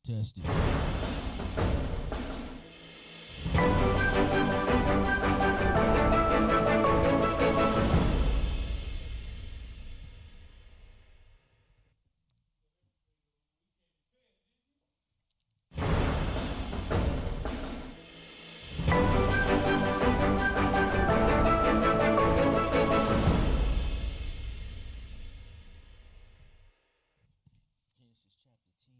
Test it. Genesis chapter 10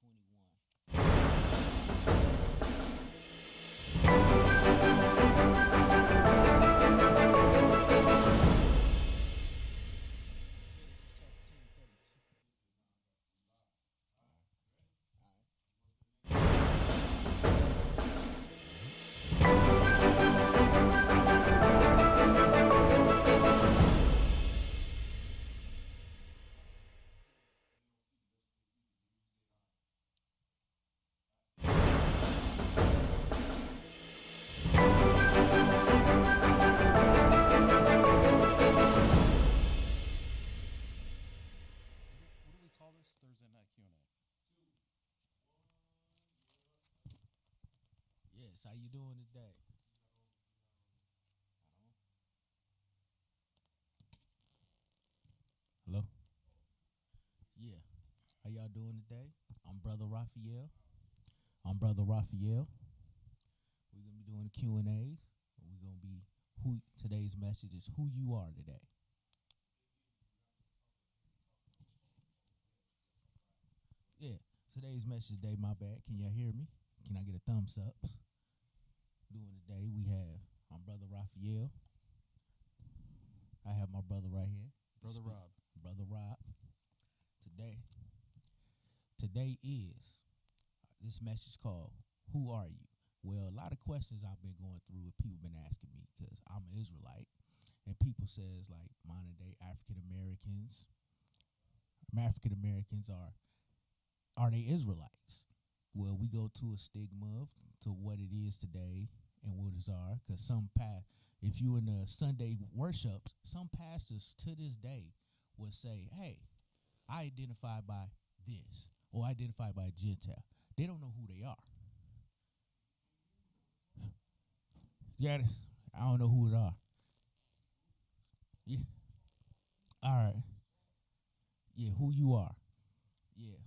through 21. Genesis chapter 10 32. What do we call this Thursday night Q&A? Yes, how you doing today? Hello? Yeah. How y'all doing today? I'm Brother Raphael. We're going to be doing the Q&As. We're going to be, today's message is who you are today. Yeah, today's message today, my bad. Can y'all hear me? Can I get a thumbs up? Doing today, I'm Brother Raphael. I have my brother right here. Brother Rob. Brother Rob. Today is this message called Who Are You? Well, a lot of questions I've been going through and people been asking me because I'm an Israelite. And people says like modern day African Americans are they Israelites? Well, we go to a stigma to what it is today and what it are, because if you in the Sunday worships, some pastors to this day would say, hey, I identify by this, or I identify by a Gentile. They don't know who they are. Yeah, I don't know who it are. Yeah. All right. Yeah, who you are. Yeah.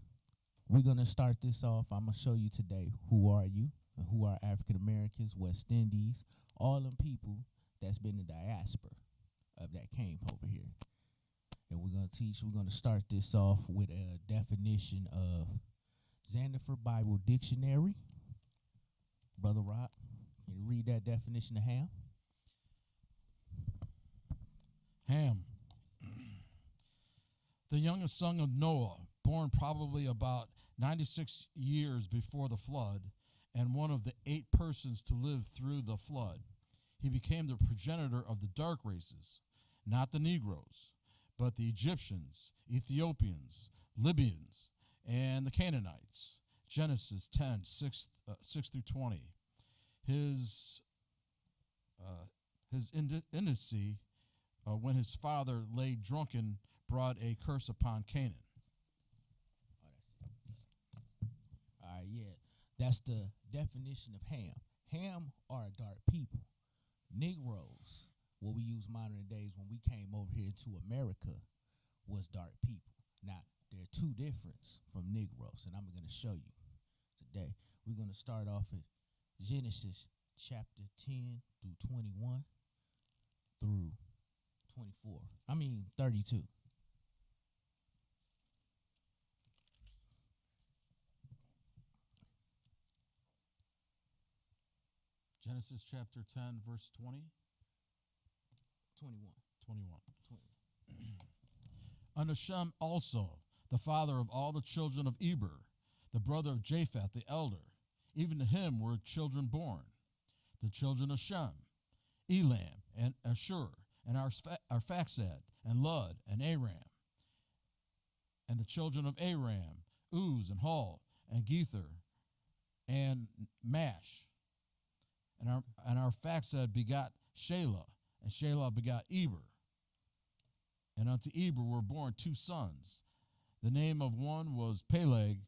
We're going to start this off. I'm going to show you today who are you and who are African Americans, West Indies, all them people that's been in the diaspora that came over here. And we're going to start this off with a definition of Zanderford Bible Dictionary. Brother Rob, can you read that definition of ham? Ham. The youngest son of Noah, born probably about 96 years before the flood, and one of the 8 persons to live through the flood. He became the progenitor of the dark races, not the Negroes, but the Egyptians, Ethiopians, Libyans, and the Canaanites. Genesis 10, 6 through 20. His infancy, when his father lay drunken, brought a curse upon Canaan. Oh, that's it. All right, yeah. That's the definition of ham. Ham are dark people. Negroes, what we use modern days when we came over here to America, was dark people. Now, there are two differences from Negroes, and I'm going to show you today. We're going to start off at Genesis chapter 10 through 21 through 32. Genesis chapter 10, verse 20. 21. 21. 20. Unto Shem also, the father of all the children of Eber, the brother of Japheth the elder, even to him were children born. The children of Shem, Elam, and Ashur, and Arphaxad, and Lud, and Aram. And the children of Aram, Uz, and Hul, and Gether, and Mash. And Arphaxad begot Shelah, and Shelah begot Eber. And unto Eber were born 2 sons. The name of one was Peleg,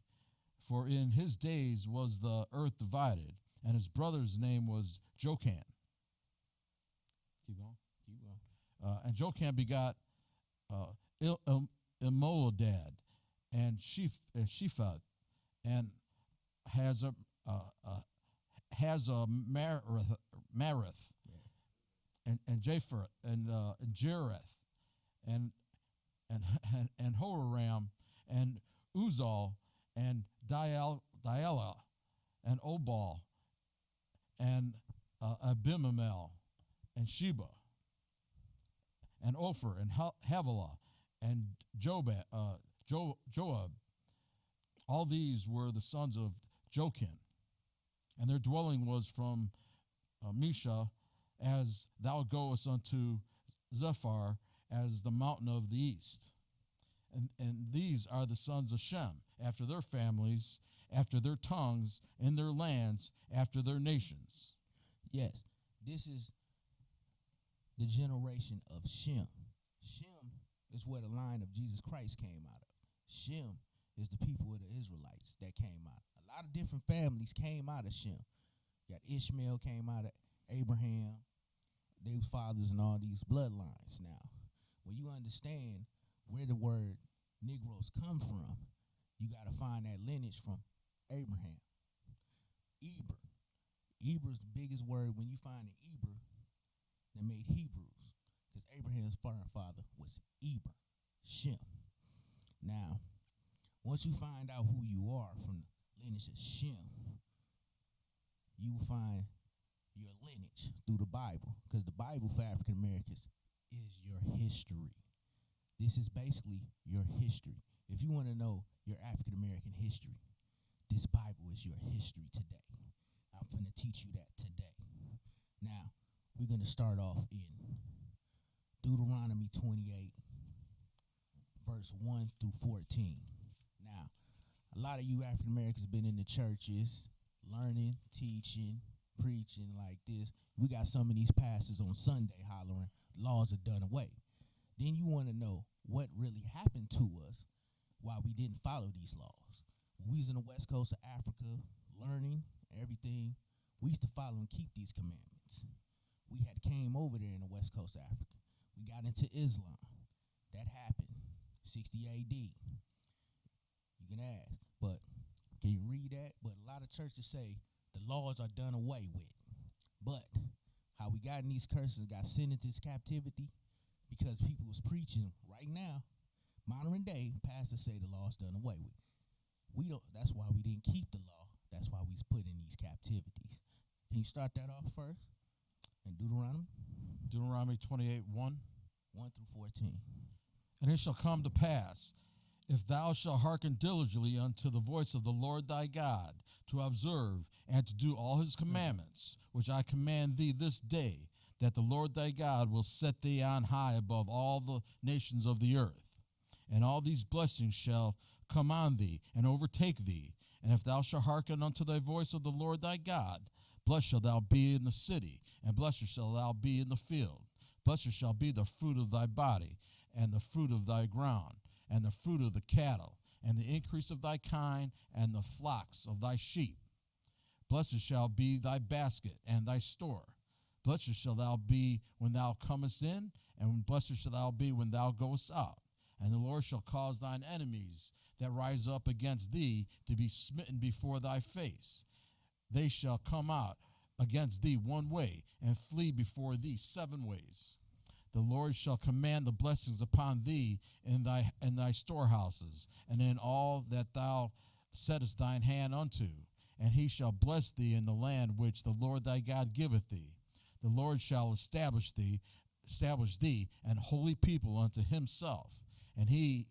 For in his days was the earth divided, and his brother's name was Jocan. Keep going. Keep going. And Jocan begot Elmodad, and Shephath, and Marith, and Japheth, and Jereth, and Horam, and Uzal, and Diala, and Obal, and Abimamel, and Sheba, and Ophir, and Havilah, and Joab. All these were the sons of Jochen, and their dwelling was from Mesha, as thou goest unto Zephar, as the mountain of the east. And these are the sons of Shem, after their families, after their tongues, in their lands, after their nations. Yes, this is the generation of Shem. Shem is where the line of Jesus Christ came out of. Shem is the people of the Israelites that came out. A lot of different families came out of Shem. You got Ishmael came out of Abraham. They was fathers in all these bloodlines. Now, when you understand where the word Negroes come from, you got to find that lineage from Abraham. Eber. Eber is the biggest word when you find an Eber that made Hebrews, because Abraham's father was Eber, Shem. Now, once you find out who you are from the lineage of Shem, you will find your lineage through the Bible, because the Bible for African Americans is your history. This is basically your history. If you want to know your African American history, this Bible is your history today. I'm going to teach you that today. Now, we're going to start off in Deuteronomy 28, verse 1 through 14. Now, a lot of you African Americans been in the churches, learning, teaching, preaching like this. We got some of these pastors on Sunday hollering, laws are done away. Then you want to know what really happened to us while we didn't follow these laws. When we was in the west coast of Africa, learning everything, we used to follow and keep these commandments. We had came over there in the west coast of Africa. We got into Islam. That happened, 60 AD. You can ask, but can you read that? But a lot of churches say the laws are done away with. But how we got in these curses, got sent into this captivity, because people was preaching right now, modern day, pastors say the law's done away with. We don't. That's why we didn't keep the law. That's why we was put in these captivities. Can you start that off first? In Deuteronomy? Deuteronomy 28, 1 through 14. And it shall come to pass, if thou shalt hearken diligently unto the voice of the Lord thy God, to observe and to do all his commandments, which I command thee this day, that the Lord thy God will set thee on high above all the nations of the earth. And all these blessings shall come on thee and overtake thee. And if thou shalt hearken unto thy voice of the Lord thy God, blessed shalt thou be in the city, and blessed shalt thou be in the field. Blessed shall be the fruit of thy body, and the fruit of thy ground, and the fruit of the cattle, and the increase of thy kind, and the flocks of thy sheep. Blessed shall be thy basket and thy store. Blessed shall thou be when thou comest in, and blessed shall thou be when thou goest out. And the Lord shall cause thine enemies that rise up against thee to be smitten before thy face. They shall come out against thee one way, and flee before thee 7 ways. The Lord shall command the blessings upon thee in thy storehouses, and in all that thou settest thine hand unto. And he shall bless thee in the land which the Lord thy God giveth thee. The Lord shall establish thee an holy people unto himself, and he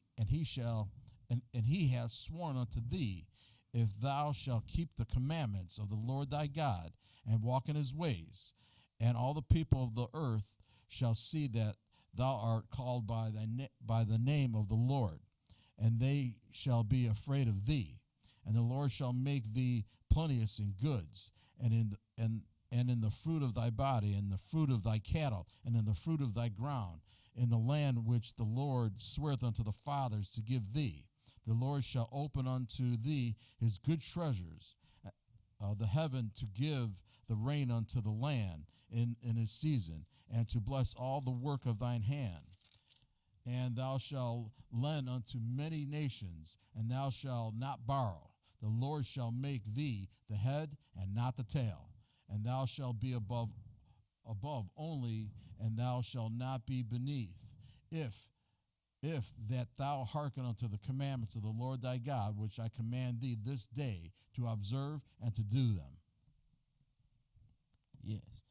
hath sworn unto thee, if thou shalt keep the commandments of the Lord thy God, and walk in his ways. And all the people of the earth shall see that thou art called by the name of the Lord, and they shall be afraid of thee. And the Lord shall make thee plenteous in goods, and in the fruit of thy body, and the fruit of thy cattle, and in the fruit of thy ground, in the land which the Lord sweareth unto the fathers to give thee. The Lord shall open unto thee his good treasures, the heaven, to give the rain unto the land in his season, and to bless all the work of thine hand. And thou shalt lend unto many nations, and thou shalt not borrow. The Lord shall make thee the head and not the tail, and thou shalt be above only, and thou shalt not be beneath. If that thou hearken unto the commandments of the Lord thy God, which I command thee this day to observe and to do them. Yes.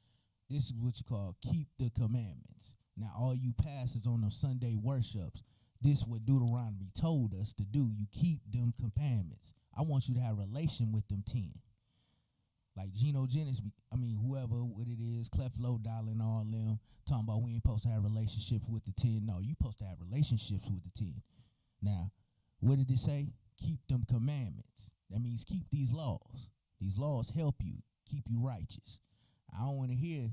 This is what you call keep the commandments. Now, all you pastors on those Sunday worships, this is what Deuteronomy told us to do. You keep them commandments. I want you to have a relation with them 10. Like Geno Jennings, whoever what it is, Clef Low Dollar and all them, talking about we ain't supposed to have relationships with the 10. No, you supposed to have relationships with the 10. Now, what did it say? Keep them commandments. That means keep these laws. These laws help you, keep you righteous. I don't want to hear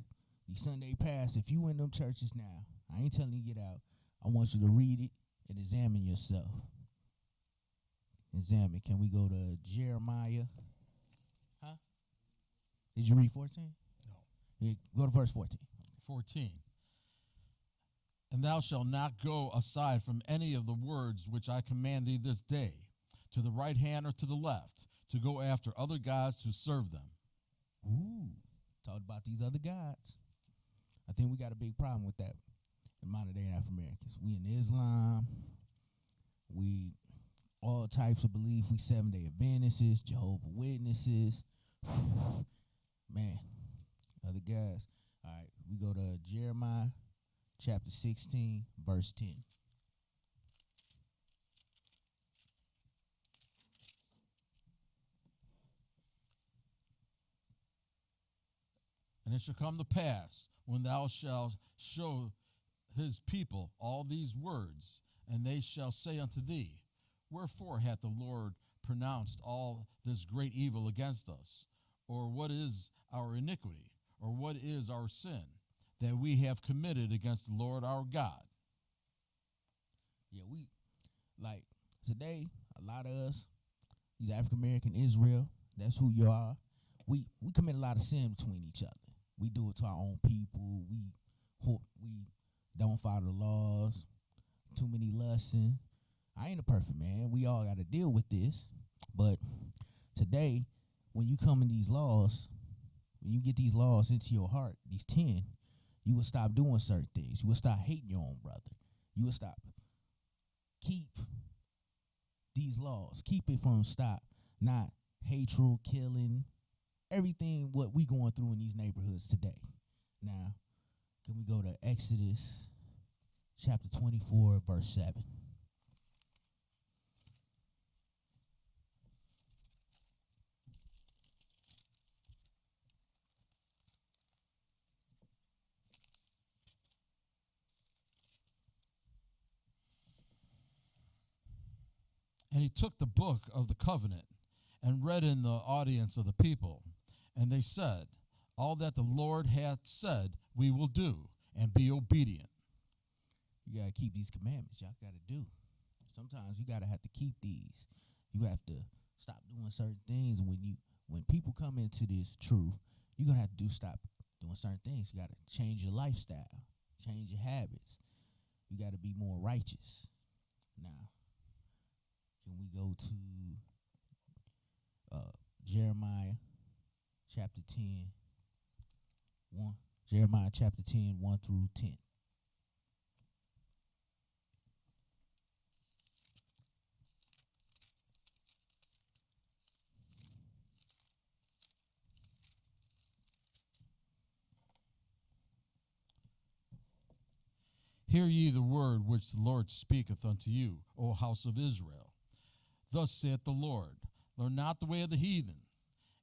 these Sunday pastors. If you in them churches now, I ain't telling you to get out. I want you to read it and examine yourself. Examine. Can we go to Jeremiah? Huh? Did you read 14? No. Yeah, go to verse 14. 14. And thou shalt not go aside from any of the words which I command thee this day, to the right hand or to the left, to go after other gods to serve them. Ooh, talked about these other gods. I think we got a big problem with that in modern day African Americans. We in Islam. We all types of belief. We Seventh-day Adventists, Jehovah's Witnesses. Man, other guys. All right, we go to Jeremiah chapter 16, verse 10. And it shall come to pass, when thou shalt show his people all these words, and they shall say unto thee, wherefore hath the Lord pronounced all this great evil against us? Or what is our iniquity? Or what is our sin that we have committed against the Lord our God? Yeah, we, like, today, a lot of us, these African American Israel, that's who you are. We commit a lot of sin between each other. We do it to our own people. We don't follow the laws. Too many lusting. I ain't a perfect man. We all got to deal with this. But today, when you come in these laws, when you get these laws into your heart, these 10, you will stop doing certain things. You will stop hating your own brother. You will stop. Keep these laws. Keep it from stop. Not hatred, killing, everything what we going through in these neighborhoods today. Now, can we go to Exodus chapter 24, verse 7? And he took the book of the covenant and read in the audience of the people. And they said, all that the Lord hath said we will do, and be obedient. You got to keep these commandments. Y'all got to do. Sometimes you got to have to keep these. You have to stop doing certain things. When people come into this truth, you're going to have to stop doing certain things. You got to change your lifestyle, change your habits. You got to be more righteous. Now, can we go to Jeremiah chapter 10, 1? Jeremiah chapter 10, 1 through 10. Hear ye the word which the Lord speaketh unto you, O house of Israel. Thus saith the Lord, learn not the way of the heathen,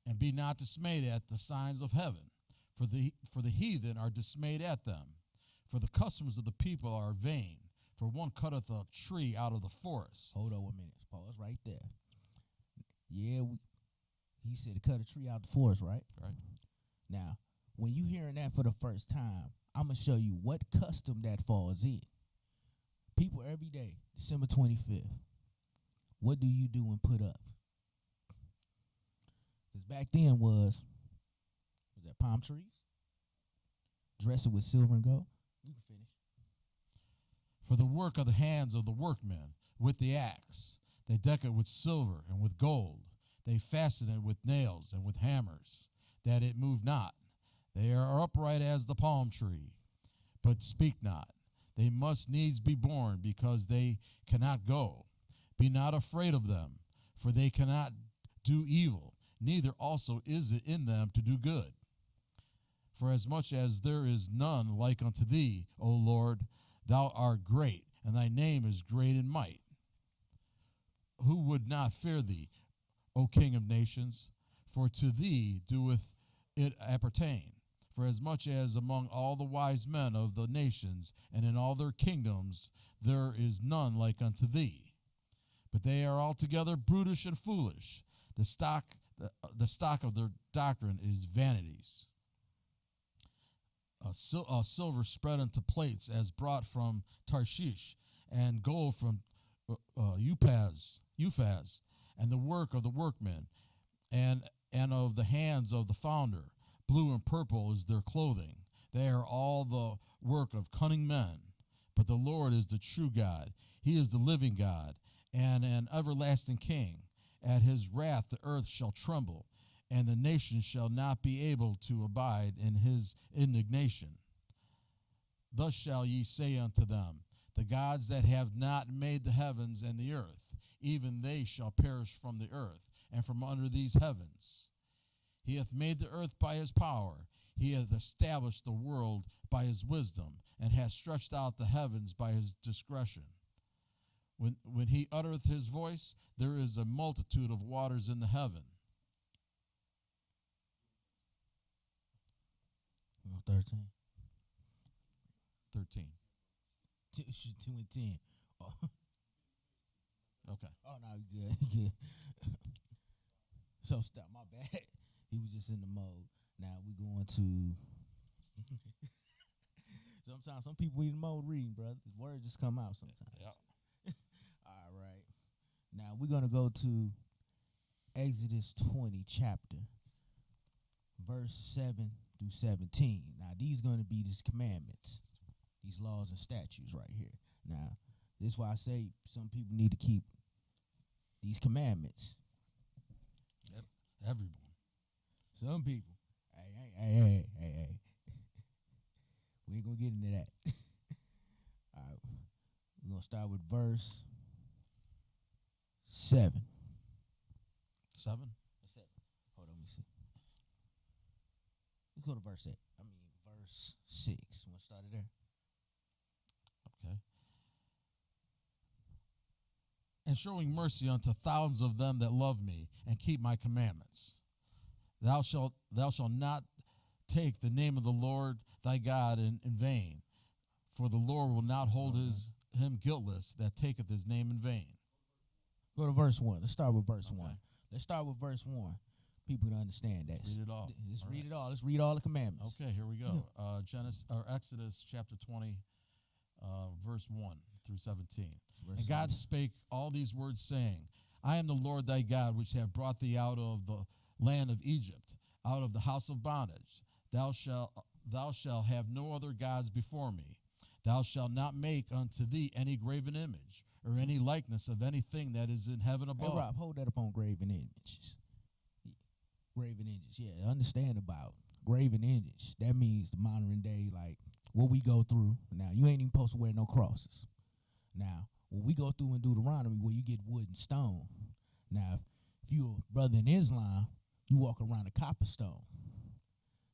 and be not dismayed at the signs of heaven, for the heathen are dismayed at them. For the customs of the people are vain, for one cutteth a tree out of the forest. Hold on a minute. Pause right there. Yeah, he said to cut a tree out the forest, right? Right. Now, when you hearing that for the first time, I'm going to show you what custom that falls in. People every day, December 25th, what do you do and put up? Because back then was that palm trees? Dress it with silver and gold? You can finish. For the work of the hands of the workmen with the axe, they deck it with silver and with gold. They fasten it with nails and with hammers, that it move not. They are upright as the palm tree, but speak not. They must needs be born, because they cannot go. Be not afraid of them, for they cannot do evil, neither also is it in them to do good. For as much as there is none like unto thee, O Lord, thou art great, and thy name is great in might. Who would not fear thee, O King of nations? For to thee doeth it appertain. For as much as among all the wise men of the nations and in all their kingdoms there is none like unto thee. But they are altogether brutish and foolish. The stock of their doctrine is vanities. Silver spread into plates as brought from Tarshish, and gold from Uphaz, and the work of the workmen, and of the hands of the founder. Blue and purple is their clothing. They are all the work of cunning men. But the Lord is the true God. He is the living God, and an everlasting King. At his wrath the earth shall tremble, and the nations shall not be able to abide in his indignation. Thus shall ye say unto them, the gods that have not made the heavens and the earth, even they shall perish from the earth, and from under these heavens. He hath made the earth by his power. He hath established the world by his wisdom, and hath stretched out the heavens by his discretion. When he uttereth his voice, there is a multitude of waters in the heaven. 13. 13. 2 and 10. Oh. Okay. Oh, no, you good. So stop, my bad. He was just in the mode. Now we going to. Sometimes some people in the mode reading, brother. The words just come out sometimes. Yeah. All right. Now we're going to go to Exodus 20 chapter, verse 7 through 17. Now these going to be these commandments, these laws and statutes right here. Now this is why I say some people need to keep these commandments. Yep. Everyone. Some people. Hey. We ain't going to get into that. All right. We're going to start with verse 7. 7? Hold on, let me see. Let's go to verse 8. Verse 6. You want to start it there? Okay. And showing mercy unto thousands of them that love me and keep my commandments. Thou shalt not take the name of the Lord thy God in vain, for the Lord will not hold him guiltless that taketh his name in vain. Go to verse 1. Let's start with verse 1. Let's start with verse 1. People to understand that. Read it all. Let's read it all. Let's read all the commandments. Okay, here we go. Exodus chapter 20, verse 1 through 17. And God spake all these words, saying, I am the Lord thy God, which have brought thee out of the land of Egypt, out of the house of bondage. Thou shalt have no other gods before me. Thou shalt not make unto thee any graven image, or any likeness of anything that is in heaven above. Hey, Rob, hold that up on graven images. Graven images, yeah. Understand about graven image. That means the modern day, like what we go through. Now, you ain't even supposed to wear no crosses. Now, when we go through in Deuteronomy, where you get wood and stone. Now, if you're a brother in Islam, you walk around a copper stone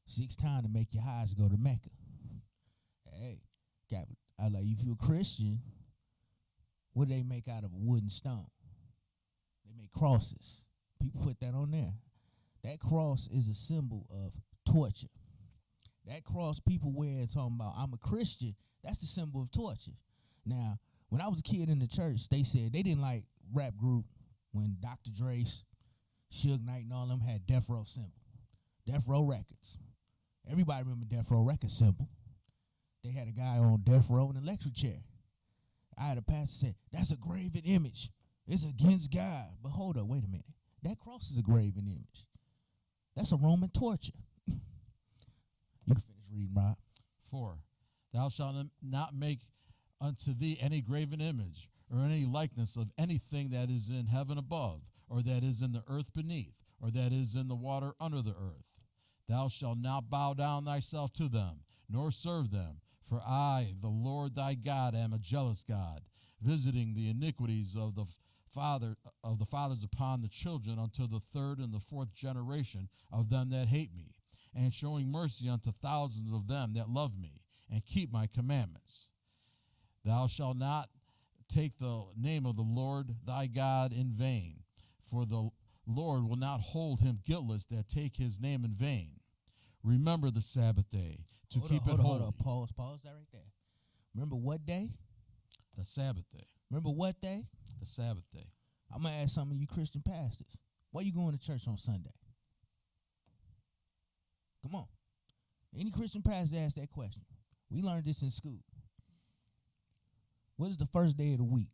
6 times to make your eyes go to Mecca. Hey, I like if you're a Christian, what do they make out of a wooden stone? They make crosses. People put that on there. That cross is a symbol of torture. That cross people wear and talking about, I'm a Christian, that's the symbol of torture. Now, when I was a kid in the church, they said they didn't like rap group when Dr. Dre, Suge Knight, and all them had Death Row symbol. Death Row Records. Everybody remember Death Row Records symbol. They had a guy on death row in an electric chair. I had a pastor say, that's a graven image. It's against God. But hold up, wait a minute. That cross is a graven image. That's a Roman torture. You can finish reading, Rob. 4. Thou shalt not make unto thee any graven image, or any likeness of anything that is in heaven above, or that is in the earth beneath, or that is in the water under the earth. Thou shalt not bow down thyself to them, nor serve them. For I, the Lord thy God, am a jealous God, visiting the iniquities of the fathers upon the children unto the third and the fourth generation of them that hate me, and showing mercy unto thousands of them that love me, and keep my commandments. Thou shalt not take the name of the Lord thy God in vain, for the Lord will not hold him guiltless that take his name in vain. Remember the Sabbath day to keep it holy. Hold up, pause that right there. Remember what day? The Sabbath day. Remember what day? The Sabbath day. I'm going to ask some of you Christian pastors, why you going to church on Sunday? Come on. Any Christian pastor ask that question. We learned this in school. What is the first day of the week?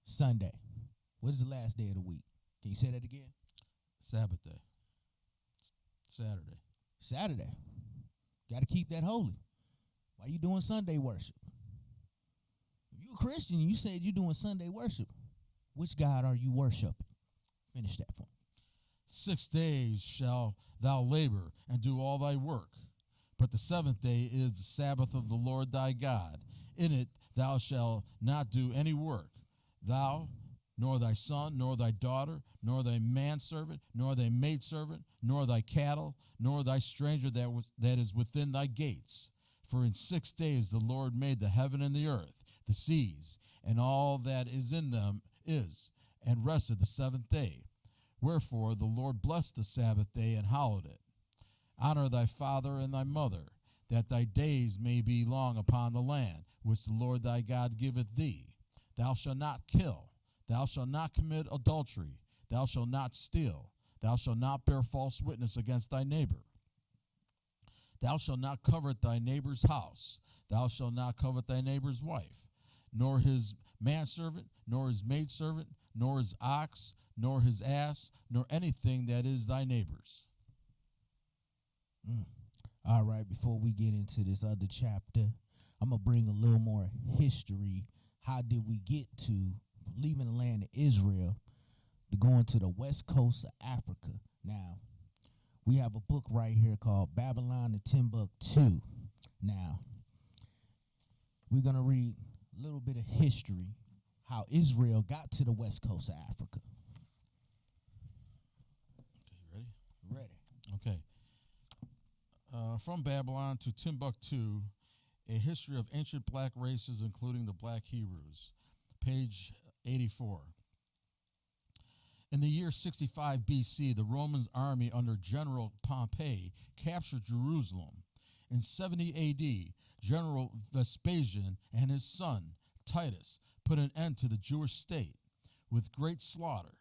Sunday. What is the last day of the week? Can you say that again? Sabbath day. Saturday. Saturday. Got to keep that holy. Why you doing Sunday worship? If you a Christian, you said you doing Sunday worship. Which God are you worshiping? Finish that for me. 6 days shall thou labor and do all thy work. But the seventh day is the Sabbath of the Lord thy God. In it thou shalt not do any work, thou, nor thy son, nor thy daughter, nor thy manservant, nor thy maidservant, nor thy cattle, nor thy stranger that is within thy gates. For in 6 days the Lord made the heaven and the earth, the seas, and all that is in them is, and rested the seventh day. Wherefore the Lord blessed the Sabbath day and hallowed it. Honor thy father and thy mother, that thy days may be long upon the land, which the Lord thy God giveth thee. Thou shalt not kill. Thou shalt not commit adultery. Thou shalt not steal. Thou shalt not bear false witness against thy neighbor. Thou shalt not covet thy neighbor's house. Thou shalt not covet thy neighbor's wife, nor his manservant, nor his maidservant, nor his ox, nor his ass, nor anything that is thy neighbor's. All right, before we get into this other chapter, I'm going to bring a little more history. How did we get to leaving the land of Israel to going to the west coast of Africa? Now, we have a book right here called Babylon and Timbuktu. Now, we're going to read a little bit of history, how Israel got to the west coast of Africa. Okay, you ready? Ready. Okay. From Babylon to Timbuktu, a history of ancient black races, including the black Hebrews. Page 84. In the year 65 BC, the Roman army under General Pompey captured Jerusalem. In 70 AD, General Vespasian and his son, Titus, put an end to the Jewish state with great slaughter.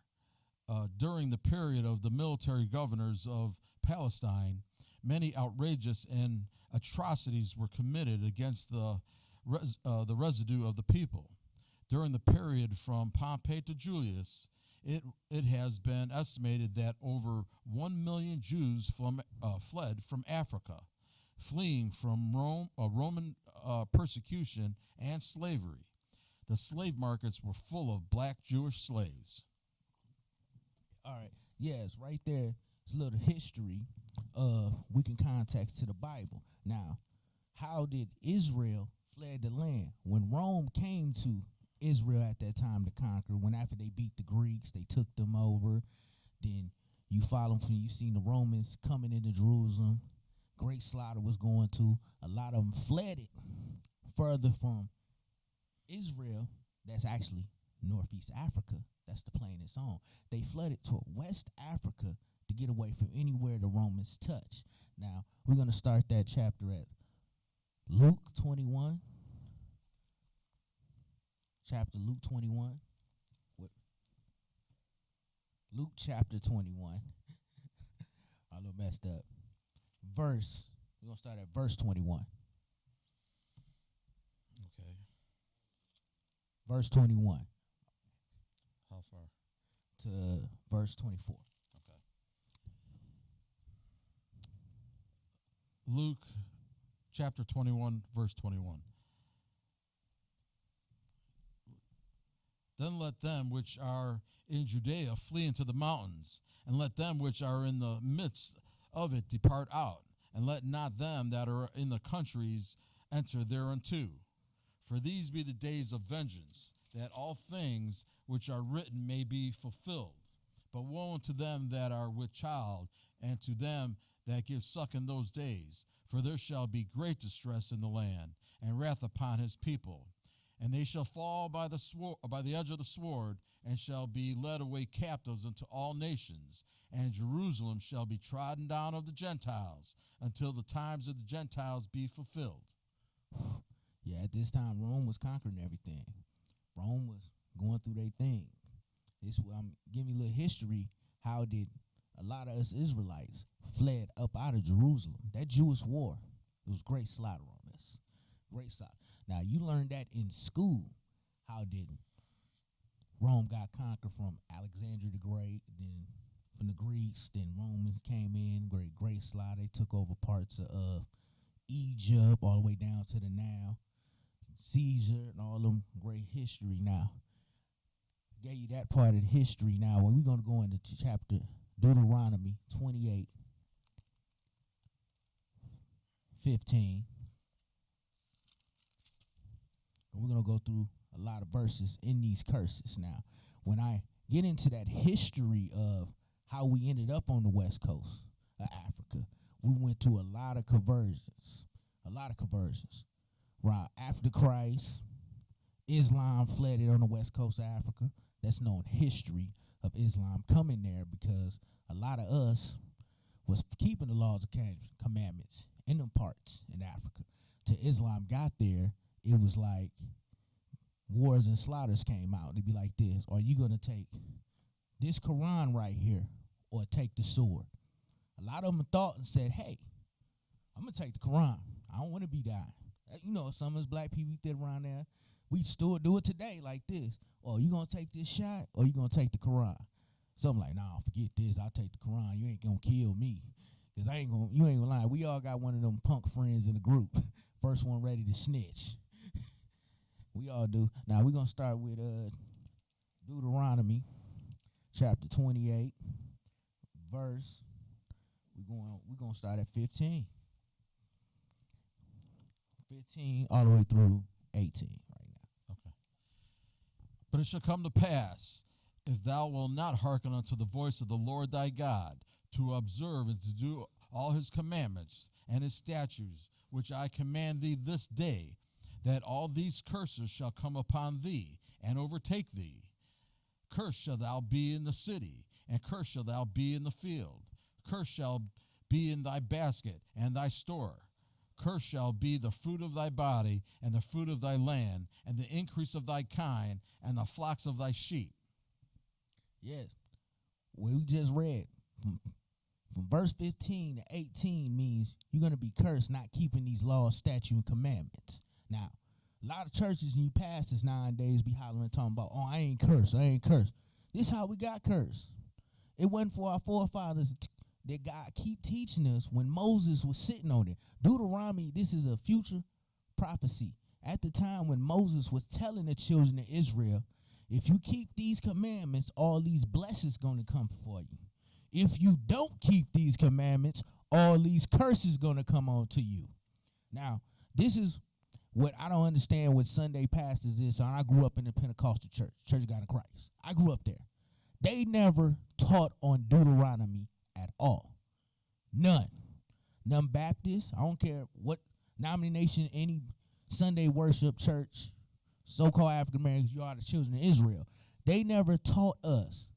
During the period of the military governors of Palestine, many outrageous and atrocities were committed against the residue of the people. During the period from Pompey to Julius, it has been estimated that over 1 million Jews fled from Africa, fleeing from Roman persecution and slavery. The slave markets were full of black Jewish slaves. All right. Yes, right there. It's a little history. We can context to the Bible. Now, how did Israel fled the land? When Rome came to Israel at that time to conquer, when after they beat the Greeks, they took them over. Then you follow them, you seen the Romans coming into Jerusalem. Great slaughter was going to. A lot of them fled it further from Israel. That's actually Northeast Africa. That's the plain it's on. They flooded to West Africa to get away from anywhere the Romans touch. Now, we're going to start that chapter at Luke 21. Chapter Luke 21. Luke chapter 21. I a little messed up. We're going to start at verse 21. Okay. Verse 21. Hallelujah. How far? To verse 24. Okay. Luke chapter 21, verse 21. Then let them which are in Judea flee into the mountains, and let them which are in the midst of it depart out, and let not them that are in the countries enter thereunto. For these be the days of vengeance, that all things which are written may be fulfilled. But woe unto them that are with child, and to them that give suck in those days. For there shall be great distress in the land, and wrath upon his people. And they shall fall by the edge of the sword, and shall be led away captives unto all nations. And Jerusalem shall be trodden down of the Gentiles, until the times of the Gentiles be fulfilled. Yeah, at this time, Rome was conquering everything. Rome was going through their thing. This give me a little history. How did a lot of us Israelites fled up out of Jerusalem? That Jewish war, it was great slaughter on us. Great slaughter. Now, you learned that in school. How did Rome got conquered from Alexander the Great, then from the Greeks, then Romans came in, great slaughter. They took over parts of Egypt all the way down to the Nile. Caesar and all them great history. Now, I gave you that part of the history. Now, we're going to go into chapter Deuteronomy 28, 15. And we're going to go through a lot of verses in these curses. Now, when I get into that history of how we ended up on the west coast of Africa, we went to a lot of conversions. Right after Christ, Islam fled it on the west coast of Africa. That's known history of Islam coming there, because a lot of us was keeping the laws of commandments in them parts in Africa. Till Islam got there, it was like wars and slaughters came out. It'd be like this: are you going to take this Quran right here or take the sword? A lot of them thought and said, hey, I'm going to take the Quran. I don't want to be dying. You know, some of us black people that around there, we still do it today like this. Oh, you going to take this shot or you going to take the Quran? So I'm like, nah, forget this. I'll take the Quran. You ain't going to kill me. Because you ain't going to lie. We all got one of them punk friends in the group. First one ready to snitch. We all do. Now, we're going to start with Deuteronomy chapter 28, verse. We're going to start at 15. 15 all the way through 18 right now. Okay. But it shall come to pass, if thou wilt not hearken unto the voice of the Lord thy God, to observe and to do all his commandments and his statutes, which I command thee this day, that all these curses shall come upon thee and overtake thee. Cursed shall thou be in the city, and cursed shall thou be in the field. Cursed shall be in thy basket and thy store. Cursed shall be the fruit of thy body, and the fruit of thy land, and the increase of thy kind, and the flocks of thy sheep. Yes. We just read from verse 15 to 18 means you're going to be cursed not keeping these laws, statutes, and commandments. Now, a lot of churches and you pastors nowadays be hollering talking about, oh, I ain't cursed. This is how we got cursed. It wasn't for our forefathers that God keep teaching us when Moses was sitting on it. Deuteronomy, this is a future prophecy. At the time when Moses was telling the children of Israel, if you keep these commandments, all these blessings going to come for you. If you don't keep these commandments, all these curses going to come on to you. Now, this is what I don't understand what Sunday pastors is. So I grew up in the Pentecostal church, Church of God in Christ. I grew up there. They never taught on Deuteronomy at all. None Baptists, I don't care what denomination, any Sunday worship church, so-called African Americans, you are the children of Israel. They never taught us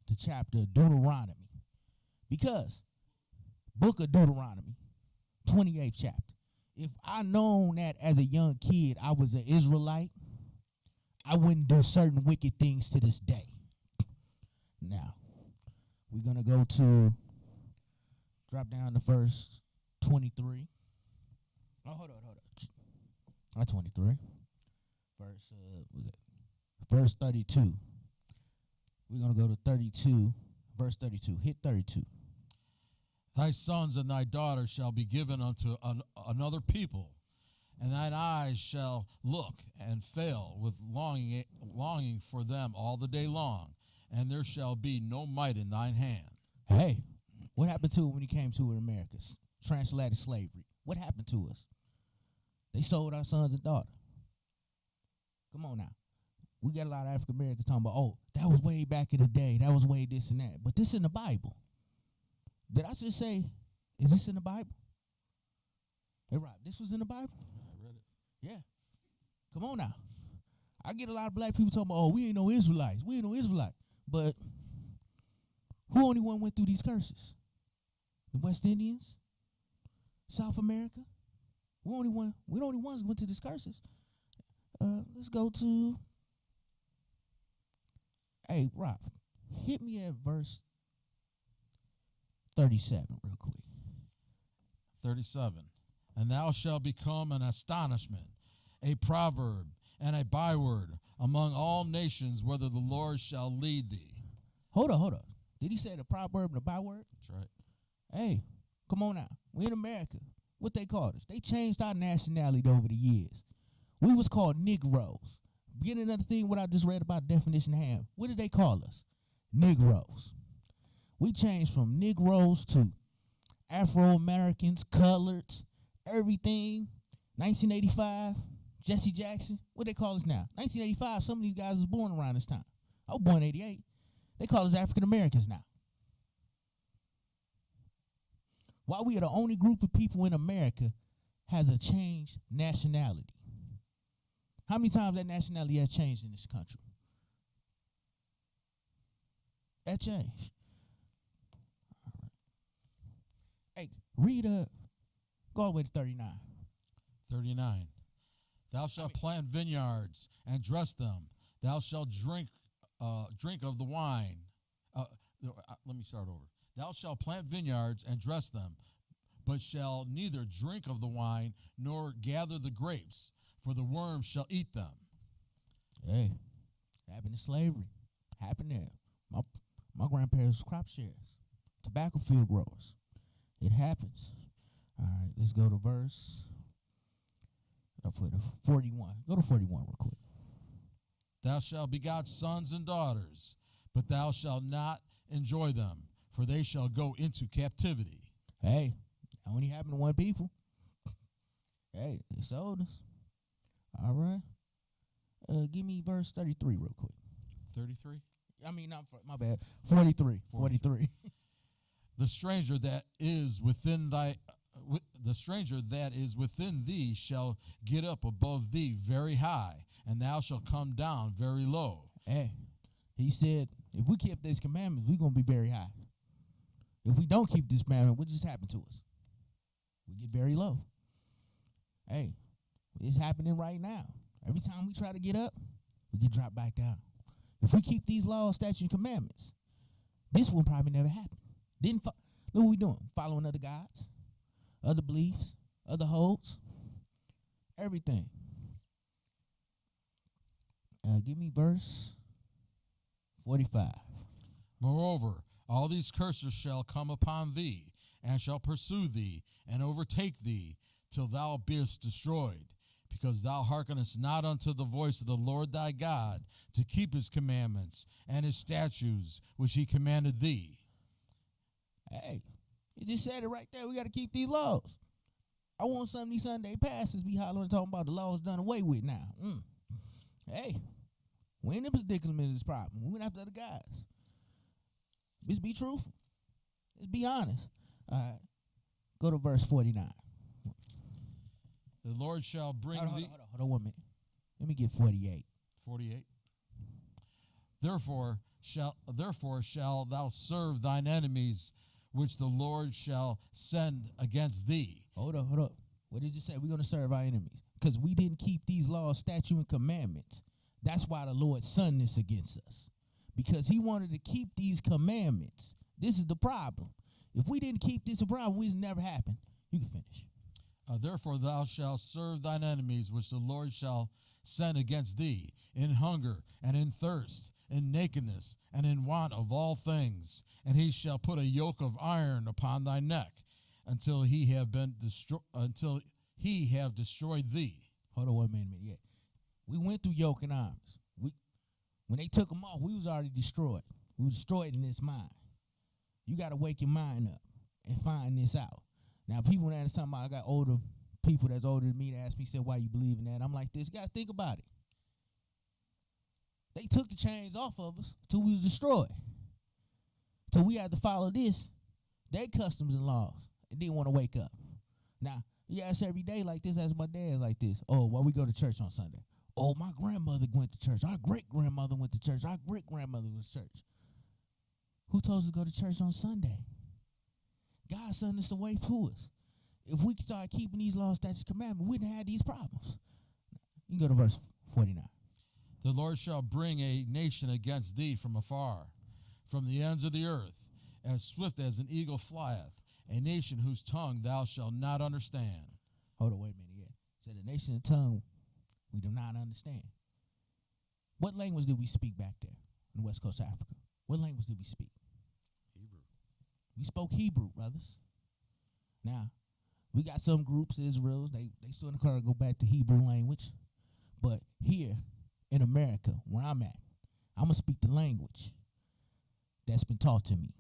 the chapter of Deuteronomy. Because book of Deuteronomy, 28th chapter. If I known that as a young kid I was an Israelite, I wouldn't do certain wicked things to this day. Now, we're going to go to, drop down to verse 23. Oh, hold on. Not 23. Verse 32. We're going to go to 32, verse 32. Hit 32. Thy sons and thy daughters shall be given unto another people, and thine eyes shall look and fail with longing for them all the day long, and there shall be no might in thine hand. Hey, what happened to it when he came to it in America? Transatlantic slavery. What happened to us? They sold our sons and daughters. Come on now. We got a lot of African Americans talking about, oh, that was way back in the day. That was way this and that. But this in the Bible. Did I just say, is this in the Bible? Hey, Rob, this was in the Bible? I read it. Yeah. Come on now. I get a lot of black people talking about, oh, we ain't no Israelites. We ain't no Israelites. But who only one went through these curses? The West Indians? South America? We're the only ones who went to these curses. Let's go to, hey, Rob, hit me at verse 37 real quick. 37. And thou shalt become an astonishment, a proverb, and a byword among all nations, whether the Lord shall lead thee. Hold up. Did he say the proverb and the byword? That's right. Hey, come on now. We in America. What they called us? They changed our nationality over the years. We was called Negroes. Get another thing what I just read about definition of ham. What did they call us? Negroes. We changed from Negroes to Afro-Americans, coloreds, everything. 1985, Jesse Jackson. What they call us now? 1985, some of these guys was born around this time. I was born in 88. They call us African Americans now. Why we are the only group of people in America has a changed nationality. How many times that nationality has changed in this country? That changed. All right. Hey, read go all the way to 39. 39. Thou shalt plant vineyards and dress them. Thou shalt drink of the wine. Let me start over. Thou shalt plant vineyards and dress them, but shall neither drink of the wine nor gather the grapes, for the worms shall eat them. Hey, happened in slavery. Happened there. My grandparents was crop sharers, tobacco field growers. It happens. All right, let's go to verse 41. Go to 41 real quick. Thou shalt begot sons and daughters, but thou shalt not enjoy them, for they shall go into captivity. Hey, that only happened to one people. Hey, they sold us. All right. Give me verse 33 real quick. 33? I mean, my bad. 43. 43. The stranger that is within thee shall get up above thee very high, and thou shalt come down very low. Hey, he said, if we keep these commandments, we're going to be very high. If we don't keep this commandment, what just happened to us? We get very low. Hey, it's happening right now. Every time we try to get up, we get dropped back down. If we keep these laws, statutes, and commandments, this will probably never happen. Look what we doing. Following other gods, other beliefs, other holds, everything. Give me verse 45. Moreover, all these curses shall come upon thee, and shall pursue thee, and overtake thee, till thou beest destroyed, because thou hearkenest not unto the voice of the Lord thy God, to keep his commandments and his statutes, which he commanded thee. Hey, you just said it right there. We got to keep these laws. I want some of these Sunday pastors be hollering talking about the laws done away with now. Hey, we ain't in predicament of this problem. We went after other guys. Just be truthful. Just be honest. All right. Go to verse 49. The Lord shall bring thee. Hold on 1 minute. Let me get 48. 48. Therefore shall thou serve thine enemies, which the Lord shall send against thee. Hold up. What did you say? We're going to serve our enemies. Because we didn't keep these laws, statutes, and commandments. That's why the Lord sent this against us. Because he wanted to keep these commandments. This is the problem. If we didn't keep this a problem, it would never happen. You can finish. Therefore thou shalt serve thine enemies, which the Lord shall send against thee, in hunger and in thirst, in nakedness and in want of all things, and he shall put a yoke of iron upon thy neck until he have destroyed thee. Hold on 1 minute. Yeah, we went through yoke and arms. When they took them off, we was already destroyed. We were destroyed in this mind. You got to wake your mind up and find this out. Now, people that's talking about, I got older people that's older than me that ask me, said, why you believe in that? I'm like this. You got to think about it. They took the chains off of us till we was destroyed. Till we had to follow their customs and laws, and didn't want to wake up. Now, you ask every day like this, ask my dad like this. Oh, why we go to church on Sunday? Oh, my grandmother went to church. Our great-grandmother went to church. Our great-grandmother went to church. Who told us to go to church on Sunday? God sent us the way to us. If we start keeping these laws, statutes, commandments, we wouldn't have these problems. You can go to verse 49. The Lord shall bring a nation against thee from afar, from the ends of the earth, as swift as an eagle flieth, a nation whose tongue thou shalt not understand. Hold on, wait a minute. Yeah. So the nation and tongue we do not understand. What language did we speak back there in the west coast of Africa? What language did we speak? Hebrew. We spoke Hebrew, brothers. Now, we got some groups, Israels, they still in the car to go back to Hebrew language. But here in America, where I'm at, I'm going to speak the language that's been taught to me.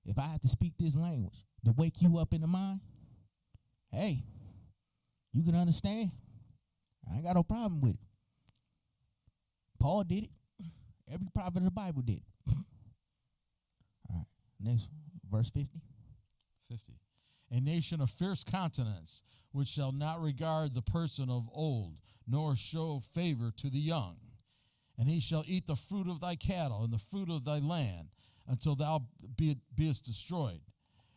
If I have to speak this language to wake you up in the mind, hey, you can understand. I ain't got no problem with it. Paul did it. Every prophet of the Bible did it. All right, next, verse 50. 50. A nation of fierce countenance, which shall not regard the person of old, nor show favor to the young. And he shall eat the fruit of thy cattle and the fruit of thy land, until thou beest destroyed,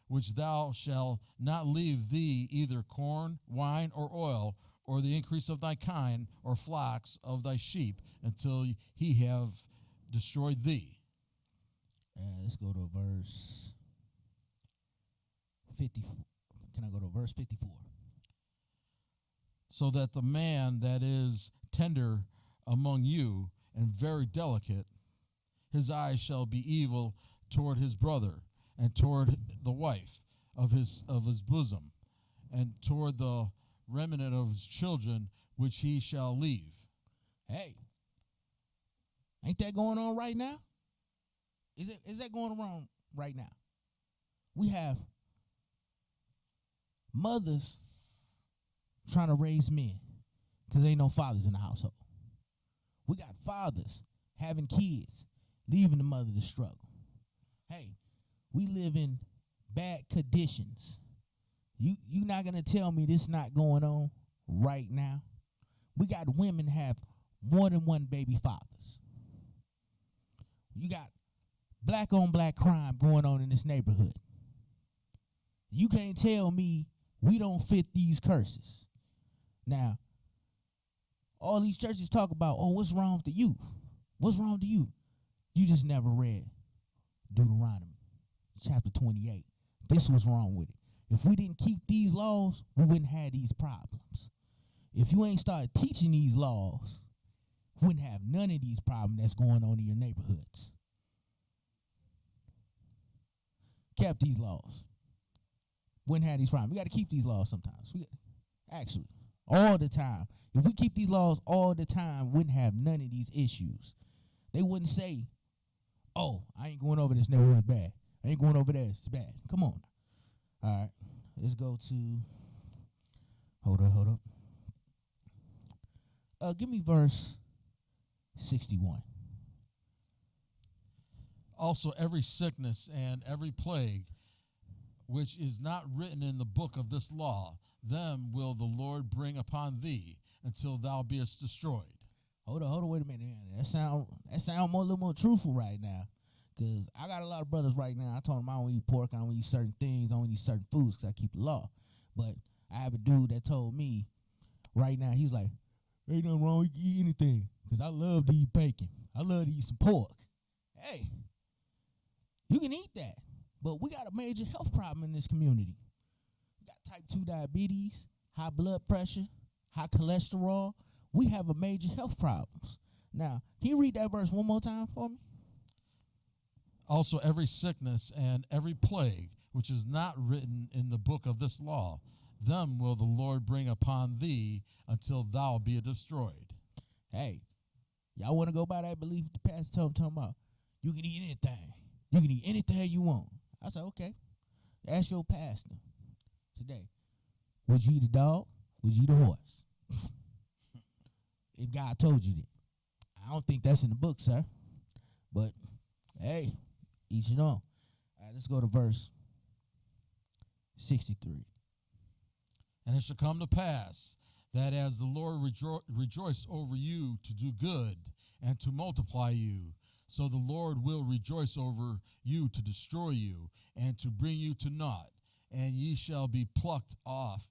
which thou shalt not leave thee either corn, wine, or oil, or the increase of thy kind, or flocks of thy sheep, until he have destroyed thee. Let's go to verse 54. Can I go to verse 54? So that the man that is tender among you and very delicate, his eyes shall be evil toward his brother, and toward the wife of his bosom, and toward the remnant of his children, which he shall leave. Hey, ain't that going on right now? Is that going on right now? We have mothers trying to raise men because there ain't no fathers in the household. We got fathers having kids, leaving the mother to struggle. Hey, we live in bad conditions. You not going to tell me this not going on right now? We got women have more than one baby fathers. You got black on black crime going on in this neighborhood. You can't tell me we don't fit these curses. Now, all these churches talk about, oh, what's wrong with the youth? What's wrong with the youth? You just never read Deuteronomy chapter 28. This was wrong with it. If we didn't keep these laws, we wouldn't have these problems. If you ain't started teaching these laws, we wouldn't have none of these problems that's going on in your neighborhoods. Kept these laws, wouldn't have these problems. We got to keep these laws sometimes. Actually, all the time. If we keep these laws all the time, we wouldn't have none of these issues. They wouldn't say, oh, I ain't going over this neighborhood bad. I ain't going over there, it's bad. Come on. All right, let's go to, hold up. Give me verse 61. Also every sickness and every plague which is not written in the book of this law, them will the Lord bring upon thee until thou beest destroyed. Hold on, wait a minute. That sound a little more truthful right now. Because I got a lot of brothers right now. I told them I don't eat pork, I don't eat certain things, I don't eat certain foods because I keep the law. But I have a dude that told me right now, he's like, ain't nothing wrong, you can eat anything. Because I love to eat bacon. I love to eat some pork. Hey, you can eat that. But we got a major health problem in this community. We got type 2 diabetes, high blood pressure, high cholesterol. We have a major health problems. Now, can you read that verse one more time for me? Also, every sickness and every plague which is not written in the book of this law, them will the Lord bring upon thee until thou be destroyed. Hey, y'all want to go by that belief the pastor talking about? You can eat anything. You can eat anything you want. I said, okay. Ask your pastor today. Would you eat a dog? Would you eat a horse? If God told you that. I don't think that's in the book, sir. But, hey, each and all. All right, let's go to verse 63. And it shall come to pass that as the Lord rejoice over you to do good and to multiply you, so the Lord will rejoice over you to destroy you and to bring you to naught. And ye shall be plucked off,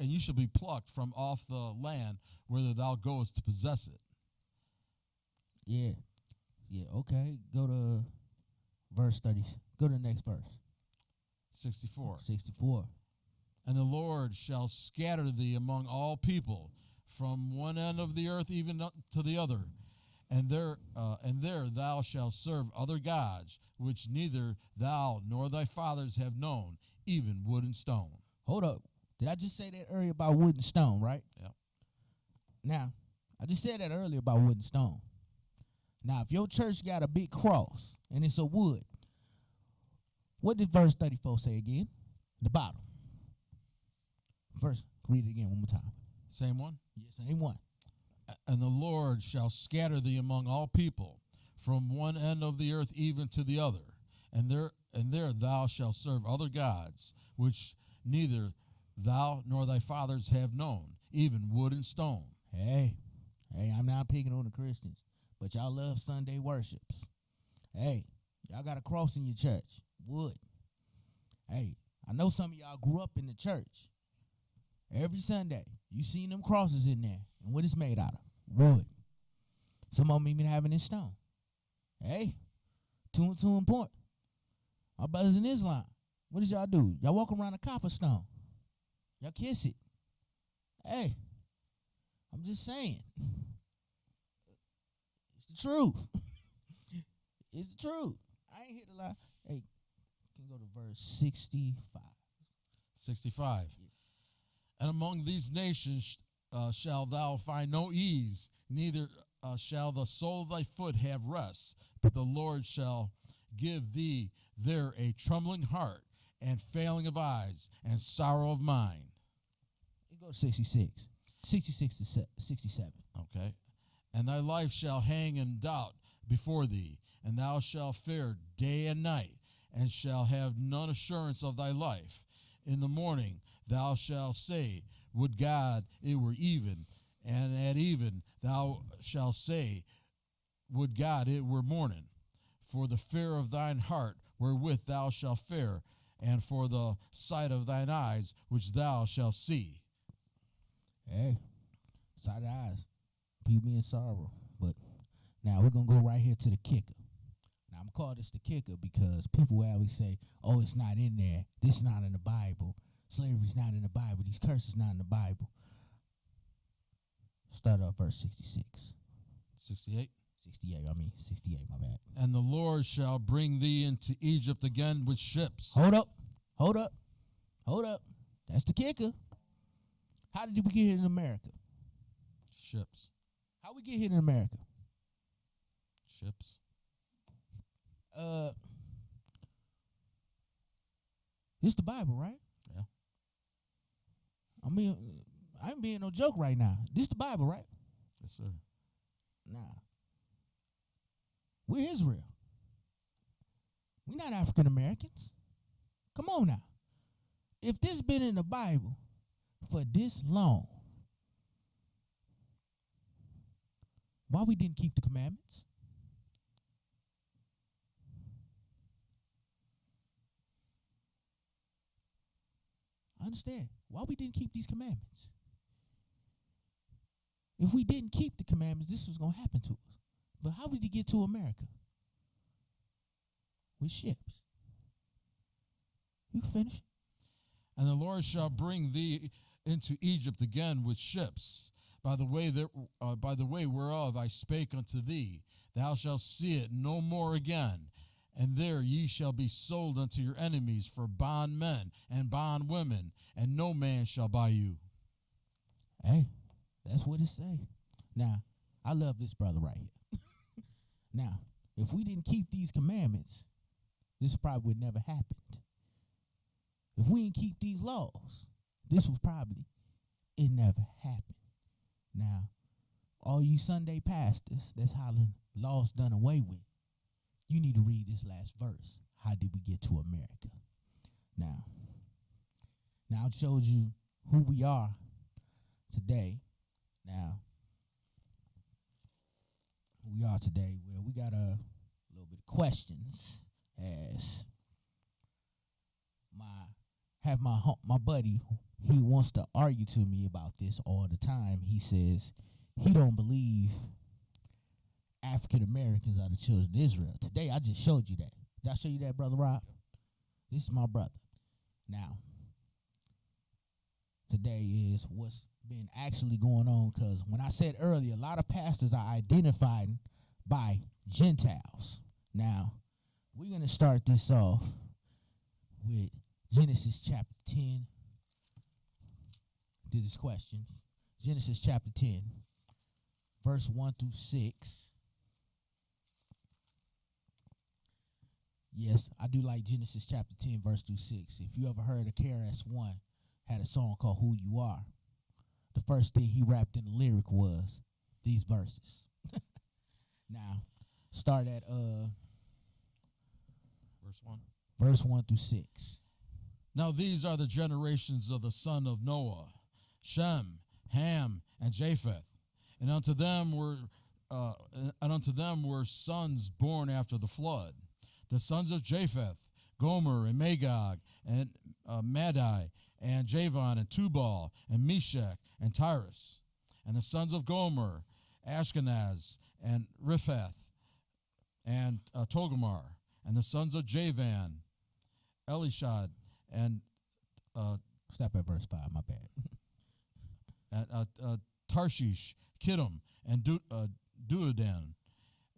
and ye shall be plucked from off the land whither thou goest to possess it. Yeah. Yeah, okay. Go to verse 30. Go to the next verse. 64. 64. And the Lord shall scatter thee among all people, from one end of the earth even to the other. And there thou shalt serve other gods, which neither thou nor thy fathers have known, even wood and stone. Hold up. Did I just say that earlier about wood and stone, right? Yeah. Now, I just said that earlier about wood and stone. Now, if your church got a big cross and it's a wood, what did verse 34 say again? The bottom. Verse, read it again one more time. Same one? Yes, same one. And the Lord shall scatter thee among all people, from one end of the earth even to the other. And there thou shalt serve other gods, which neither thou nor thy fathers have known, even wood and stone. Hey, I'm not picking on the Christians, but y'all love Sunday worships. Hey, y'all got a cross in your church, wood. Hey, I know some of y'all grew up in the church. Every Sunday, you seen them crosses in there. And what it's made out of? Wood. Some of them even have it in stone. Hey, two and two important. Our brothers in Islam, what does y'all do? Y'all walk around a copper stone. Y'all kiss it. Hey, I'm just saying. It's the truth. It's the truth. I ain't here to lie. Hey, can go to verse 65. 65. Yeah. And among these nations shalt thou find no ease, neither shall the sole of thy foot have rest, but the Lord shall give thee there a trembling heart, and failing of eyes, and sorrow of mind. You go to 66. 66 to 67. Okay. And thy life shall hang in doubt before thee, and thou shalt fear day and night, and shall have none assurance of thy life. In the morning thou shalt say, would God it were even, and at even thou shalt say, would God it were morning. For the fear of thine heart wherewith thou shalt fear, and for the sight of thine eyes which thou shalt see. Hey, sight of eyes, people in sorrow. But now we're going to go right here to the kicker. Now I'm going to call this the kicker because people always say, oh, it's not in there. This is not in the Bible. Slavery's not in the Bible. These curses not in the Bible. Start off verse 66. 68? 68, my bad. And the Lord shall bring thee into Egypt again with ships. Hold up. That's the kicker. How did we get here in America? Ships. How we get here in America? Ships. This the Bible, right? Yeah. I mean, I ain't being no joke right now. This the Bible, right? Yes, sir. Nah. We're Israel. We're not African Americans. Come on now. If this been in the Bible for this long, why we didn't keep the commandments? I understand. Why we didn't keep these commandments? If we didn't keep the commandments, this was going to happen to us. But how did he get to America? With ships. You finish. And the Lord shall bring thee into Egypt again with ships. by the way whereof I spake unto thee. Thou shalt see it no more again. And there ye shall be sold unto your enemies for bondmen and bondwomen, and no man shall buy you. Hey, that's what it say. Now, I love this brother right here. Now, if we didn't keep these commandments, this probably would never happened. If we didn't keep these laws, this was probably, it never happened. Now, all you Sunday pastors that's hollering laws done away with, you need to read this last verse. How did we get to America? Now it shows you who we are today. Now, who we are today, well, we got a little bit of questions as my buddy, he wants to argue to me about this all the time. He says he don't believe African Americans are the children of Israel. Today, I just showed you that. Did I show you that, Brother Rob? This is my brother. Now, today is what's been actually going on, because when I said earlier, a lot of pastors are identified by Gentiles. Now, we're going to start this off with Genesis chapter 10. This is questions. Genesis chapter 10, verse 1 through 6. Yes, I do like Genesis chapter 10, verse through 6. If you ever heard of KRS-One, had a song called Who You Are. The first thing he rapped in the lyric was these verses. Now, start at Verse 1. Verse 1 through 6. Now these are the generations of the son of Noah, Shem, Ham, and Japheth. And unto them were sons born after the flood. The sons of Japheth, Gomer and Magog, and Madai, and Javan, and Tubal, and Meshach, and Tyrus. And the sons of Gomer, Ashkenaz, and Riphath, and Togarmah. And the sons of Javan, Elishad, and Stop at verse 5, my bad. and Tarshish, Kittim, and Duodan.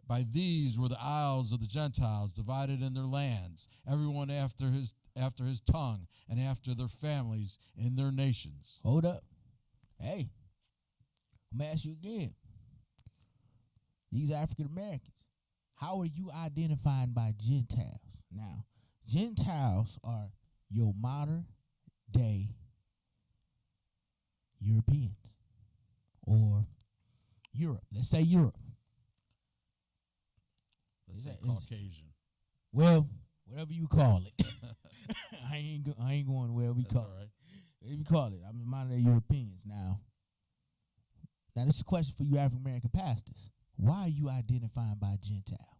By these were the isles of the Gentiles, divided in their lands, everyone after his tongue, and after their families in their nations. Hold up. Hey, I'm going to ask you again. These African Americans, how are you identifying by Gentiles? Now, Gentiles are your modern day Europeans or Europe. Let's say Europe. Let's say Caucasian. Well, whatever you call it. I ain't going wherever we That's call all right. it. Whatever you call it. I'm modern day Europeans now. Now, this is a question for you African American pastors. Why are you identifying by Gentile?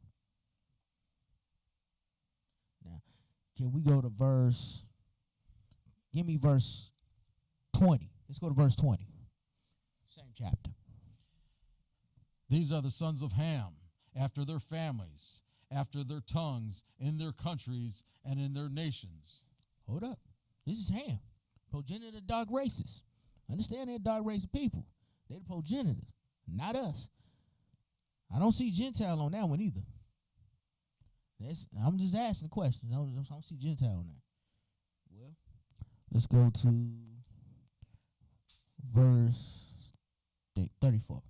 Now, can we go to give me verse 20. Let's go to verse 20. Same chapter. These are the sons of Ham, after their families, after their tongues, in their countries, and in their nations. Hold up. This is Ham, progenitor of dark races. Understand they're dark race of people. They're the progenitors, not us. I don't see Gentile on that one either. I'm just asking the question. I don't see Gentile on there. Well, let's go to verse 34.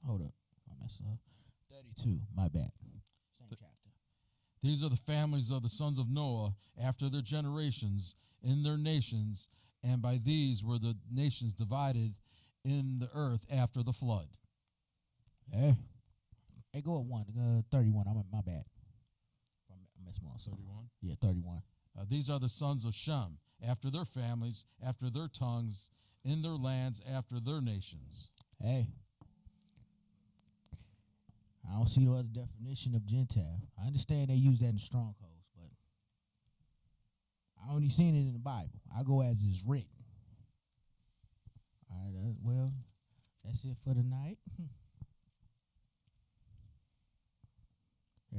Hold up. I messed up. 32, my bad. Same chapter. These are the families of the sons of Noah after their generations in their nations, and by these were the nations divided in the earth after the flood. Hey, go at 31. My bad. I messed my 31? Yeah, 31. These are the sons of Shem after their families, after their tongues, in their lands, after their nations. Hey, I don't see no other definition of Gentile. I understand they use that in strongholds, but I only seen it in the Bible. I go as it's written. All right, well, that's it for tonight.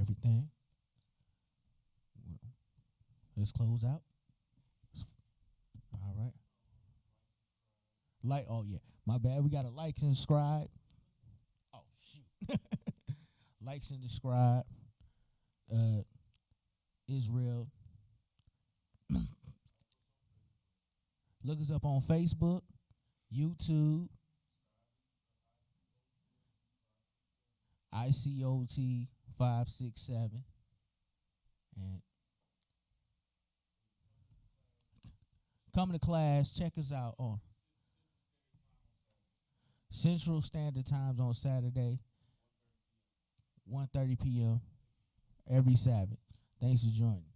Everything. Let's close out. All right. Like, oh yeah, my bad. We gotta like and subscribe. Oh shoot, likes and subscribe. Israel. Look us up on Facebook, YouTube, ICOT 567, and come to class. Check us out on Central Standard Times on Saturday, 1:30 p.m. every Sabbath. Thanks for joining.